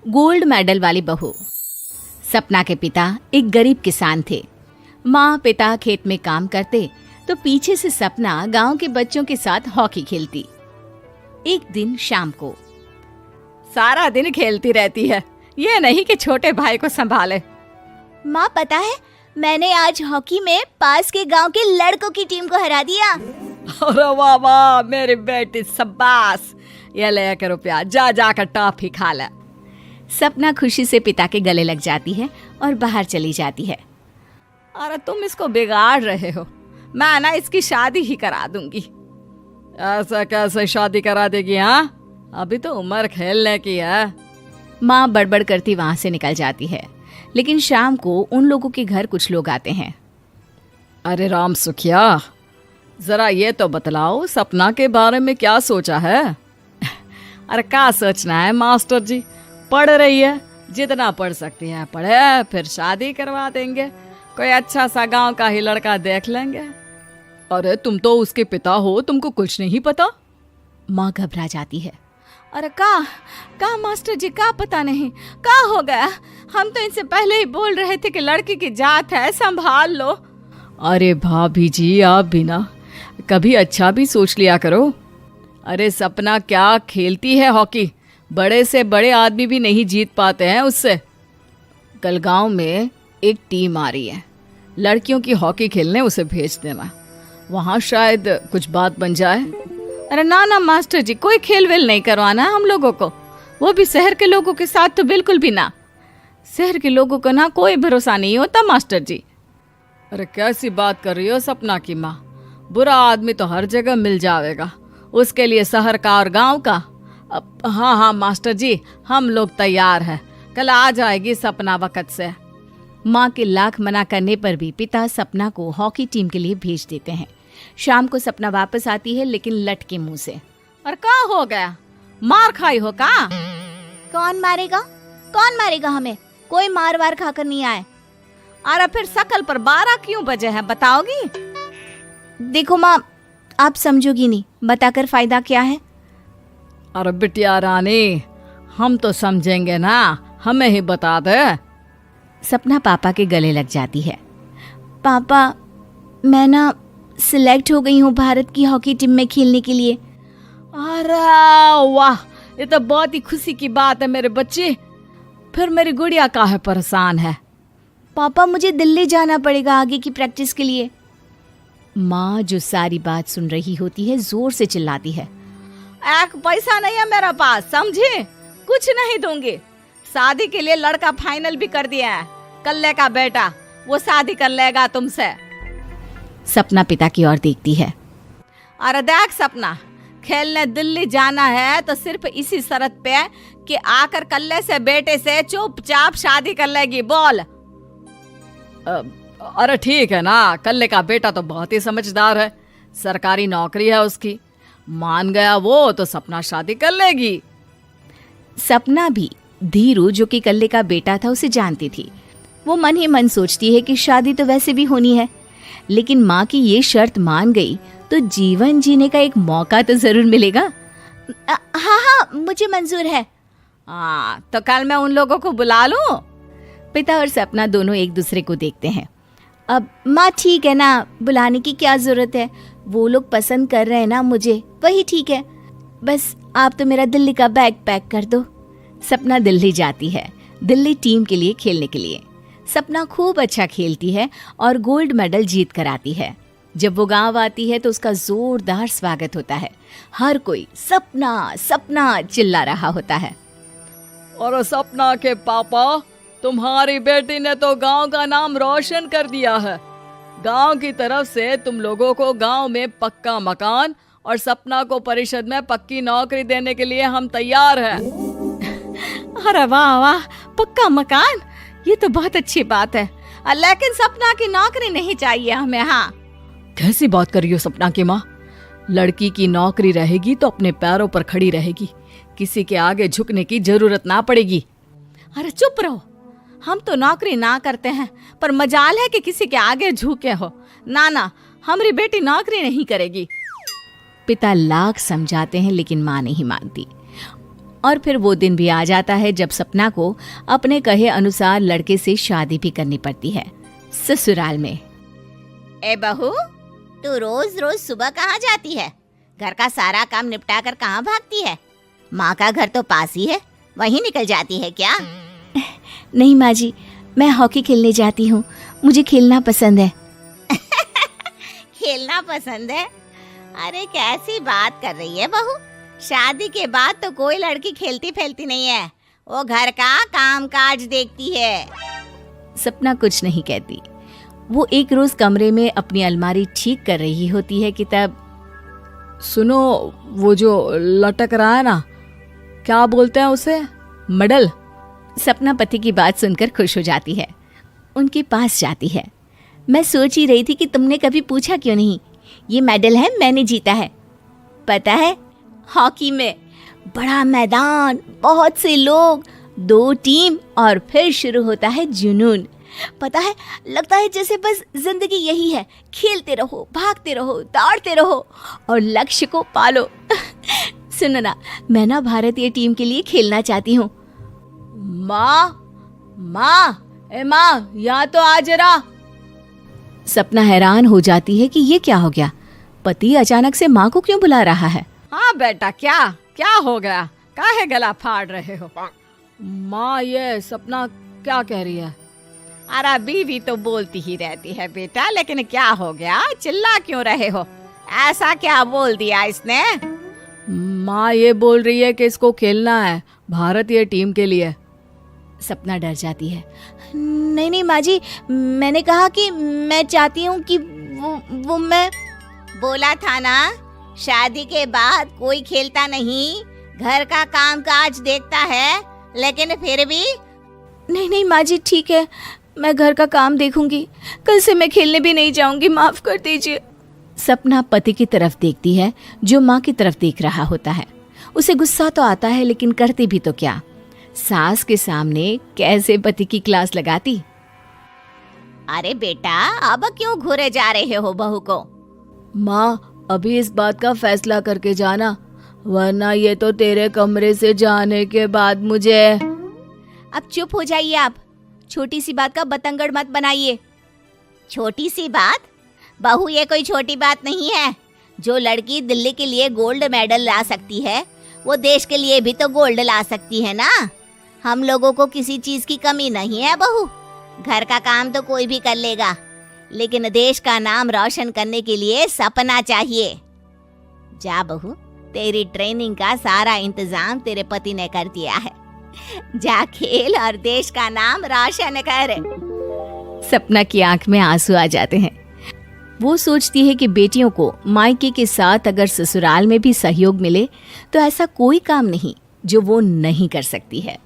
Gold medal वाली बहू। सपना के पिता एक गरीब किसान थे। माँ पिता खेत में काम करते तो पीछे से सपना गांव के बच्चों के साथ हॉकी खेलती। एक दिन शाम को, सारा दिन खेलती रहती है, ये नहीं कि छोटे भाई को संभाले। माँ पता है, मैंने आज हॉकी में पास के गांव के लड़कों की टीम को हरा दिया। अरे वाह वाह मेरी बेटी, शाबाश। ये ले कर रुपया, जा जाकर टॉफी खा ले। सपना खुशी से पिता के गले लग जाती है और बाहर चली जाती है। अरे तुम इसको बिगाड़ रहे हो, मैं ना इसकी शादी ही करा दूंगी। ऐसा कैसे शादी करा देगी? हाँ, अभी तो उम्र खेलने की है। माँ बड़बड़ करती वहां से निकल जाती है। लेकिन शाम को उन लोगों के घर कुछ लोग आते हैं। अरे राम सुखिया, जरा ये तो बतलाओ, सपना के बारे में क्या सोचा है? अरे क्या सोचना है मास्टर जी, पढ़ रही है, जितना पढ़ सकती है पढ़े, फिर शादी करवा देंगे, कोई अच्छा सा गांव का ही लड़का देख लेंगे। अरे तुम तो उसके पिता हो, तुमको कुछ नहीं पता? माँ घबरा जाती है। अरे का मास्टर जी, का पता नहीं, का हो गया? हम तो इनसे पहले ही बोल रहे थे कि लड़की की जात है, संभाल लो। अरे भाभी जी, आप भी ना कभी अच्छा भी सोच लिया करो। अरे सपना क्या खेलती है हॉकी, बड़े से बड़े आदमी भी नहीं जीत पाते हैं उससे। कल गांव में एक टीम आ रही है, लड़कियों की हॉकी खेलने उसे भेज देना, वहां शायद कुछ बात बन जाए। अरे ना ना मास्टर जी, कोई खेल वेल नहीं करवाना हम लोगों को, वो भी शहर के लोगों के साथ तो बिल्कुल भी ना। शहर के लोगों को ना कोई भरोसा नहीं होता मास्टर जी। अरे कैसी बात कर रही हो सपना की माँ, बुरा आदमी तो हर जगह मिल जाएगा, उसके लिए शहर का और गांव का। हाँ हाँ मास्टर जी, हम लोग तैयार हैं, कल आ जाएगी सपना वक्त से। माँ के लाख मना करने पर भी पिता सपना को हॉकी टीम के लिए भेज देते हैं। शाम को सपना वापस आती है, लेकिन लट के मुंह से। और क्या हो गया, मार खाई हो का? कौन मारेगा हमें? कोई मार वार खाकर नहीं आए। अरे फिर शकल पर 12 क्यों बजे हैं, बताओगी? देखो माँ, आप समझोगी नहीं, बताकर फायदा क्या है? अरे बिटिया रानी, हम तो समझेंगे ना, हमें ही बता दे। सपना पापा के गले लग जाती है। पापा, मैं ना सिलेक्ट हो गई हूँ भारत की हॉकी टीम में खेलने के लिए। अरे वाह, ये तो बहुत ही खुशी की बात है मेरे बच्चे। फिर मेरी गुड़िया काहे परेशान है? पापा, मुझे दिल्ली जाना पड़ेगा आगे की प्रैक्टिस के लिए। माँ जो सारी बात सुन रही होती है, जोर से चिल्लाती है। एक पैसा नहीं है मेरे पास, समझे? कुछ नहीं दूंगी। शादी के लिए लड़का फाइनल भी कर दिया है, कल्ले का बेटा, वो शादी कर लेगा तुमसे। सपना पिता की ओर देखती है। अरे देख सपना, खेलने दिल्ली जाना है तो सिर्फ इसी शर्त पे कि आकर कल्ले से बेटे से चुपचाप शादी कर लेगी, बोल। अरे ठीक है ना, कल्ले का बेटा तो बहुत ही समझदार है, सरकारी नौकरी है उसकी, मान गया वो तो सपना शादी कर लेगी। सपना भी धीरू, जो कि कल्ले का बेटा था, उसे जानती थी। वो मन ही मन सोचती है कि शादी तो वैसे भी होनी है, लेकिन माँ की ये शर्त मान गई तो जीवन जीने का एक मौका तो जरूर मिलेगा। हाँ, मुझे मंजूर है। हाँ, तो कल मैं उन लोगों को बुला लूं? पिता और सपना दोनों एक दूसरे को देखते हैं। अब माँ ठीक है ना, बुलाने की क्या जरूरत है, वो लोग पसंद कर रहे हैं ना मुझे, वही ठीक है। बस आप तो मेरा दिल्ली का बैग पैक कर दो। सपना दिल्ली जाती है, दिल्ली टीम के लिए खेलने के लिए। सपना खूब अच्छा खेलती है और गोल्ड मेडल जीत कर आती है। जब वो गांव आती है तो उसका जोरदार स्वागत होता है। हर कोई सपना सपना चिल्ला रहा होता है। और सपना के पापा, तुम्हारी बेटी ने तो गांव का नाम रोशन कर दिया है। गांव की तरफ से तुम लोगों को गांव में पक्का मकान और सपना को परिषद में पक्की नौकरी देने के लिए हम तैयार हैं। अरे वाह वाह, पक्का मकान, ये तो बहुत अच्छी बात है, लेकिन सपना की नौकरी नहीं चाहिए हमें। हाँ, कैसी बात कर रही हो सपना की माँ? लड़की की नौकरी रहेगी तो अपने पैरों पर खड़ी रहेगी, किसी के आगे झुकने की जरूरत ना पड़ेगी। अरे चुप रहो, हम तो नौकरी ना करते हैं, पर मजाल है कि किसी के आगे झुके हो। ना ना, हमारी बेटी नौकरी नहीं करेगी। पिता लाख समझाते हैं लेकिन माँ नहीं मानती। और फिर वो दिन भी आ जाता है जब सपना को अपने कहे अनुसार लड़के से शादी भी करनी पड़ती है। ससुराल में। ए बहू, तू रोज रोज सुबह कहाँ जाती है? घर का सारा काम निपटा कर कहाँ भागती है? माँ का घर तो पास ही है, वहीं निकल जाती है क्या? नहीं माँ जी, मैं हॉकी खेलने जाती हूँ, मुझे खेलना पसंद है। खेलना पसंद है? अरे कैसी बात कर रही है बहू, शादी के बाद तो कोई लड़की खेलती फैलती नहीं है, वो घर का काम काज देखती है। सपना कुछ नहीं कहती। वो एक रोज कमरे में अपनी अलमारी ठीक कर रही होती है कि तब सुनो, वो जो लटक रहा है ना, क्या बोलते हैं उसे? मेडल। सपना पति की बात सुनकर खुश हो जाती है, उनके पास जाती है। मैं सोच ही रही थी कि तुमने कभी पूछा क्यों नहीं। ये मेडल है, मैंने जीता है, पता है, हॉकी में। बड़ा मैदान, बहुत से लोग, 2 टीम और फिर शुरू होता है जुनून। पता है, लगता है जैसे बस जिंदगी यही है, खेलते रहो, भागते रहो, दौड़ते रहो और लक्ष्य को पालो। सुनो ना, मैं ना भारतीय टीम के लिए खेलना चाहती हूँ। माँ, यहाँ तो आ जरा। सपना हैरान हो जाती है कि ये क्या हो गया, पति अचानक से माँ को क्यों बुला रहा है। हाँ बेटा, क्या हो गया? काहे गला फाड़ रहे हो? माँ, ये सपना क्या कह रही है? अरे बीवी तो बोलती ही रहती है बेटा, लेकिन क्या हो गया, चिल्ला क्यों रहे हो? ऐसा क्या बोल दिया इसने? माँ ये बोल रही है कि इसको खेलना है भारतीय टीम के लिए। सपना डर जाती है। नहीं माँ जी, मैंने कहा कि मैं चाहती हूँ कि वो मैं बोला था ना, शादी के बाद कोई खेलता नहीं, घर का काम काज देखता है, लेकिन फिर भी। नहीं माँ जी, ठीक है, मैं घर का काम देखूंगी, कल से मैं खेलने भी नहीं जाऊंगी, माफ कर दीजिए। सपना पति की तरफ देखती है जो माँ की तरफ देख रहा होता है। उसे गुस्सा तो आता है, लेकिन करती भी तो क्या, सास के सामने कैसे पति की क्लास लगाती। अरे बेटा, अब क्यों घूरे जा रहे हो बहू को? माँ, अभी इस बात का फैसला करके जाना, वरना ये तो तेरे कमरे से जाने के बाद मुझे। अब चुप हो जाइए आप, छोटी सी बात का बतंगड़ मत बनाइए। छोटी सी बात? बहू, ये कोई छोटी बात नहीं है। जो लड़की दिल्ली के लिए गोल्ड मेडल ला सकती है, वो देश के लिए भी तो गोल्ड ला सकती है ना। हम लोगों को किसी चीज की कमी नहीं है बहू, घर का काम तो कोई भी कर लेगा, लेकिन देश का नाम रोशन करने के लिए सपना चाहिए। जा बहू, तेरी ट्रेनिंग का सारा इंतजाम तेरे पति ने कर दिया है, जा खेल और देश का नाम रोशन कर। सपना की आंख में आंसू आ जाते हैं। वो सोचती है कि बेटियों को मायके के साथ अगर ससुराल में भी सहयोग मिले तो ऐसा कोई काम नहीं जो वो नहीं कर सकती है।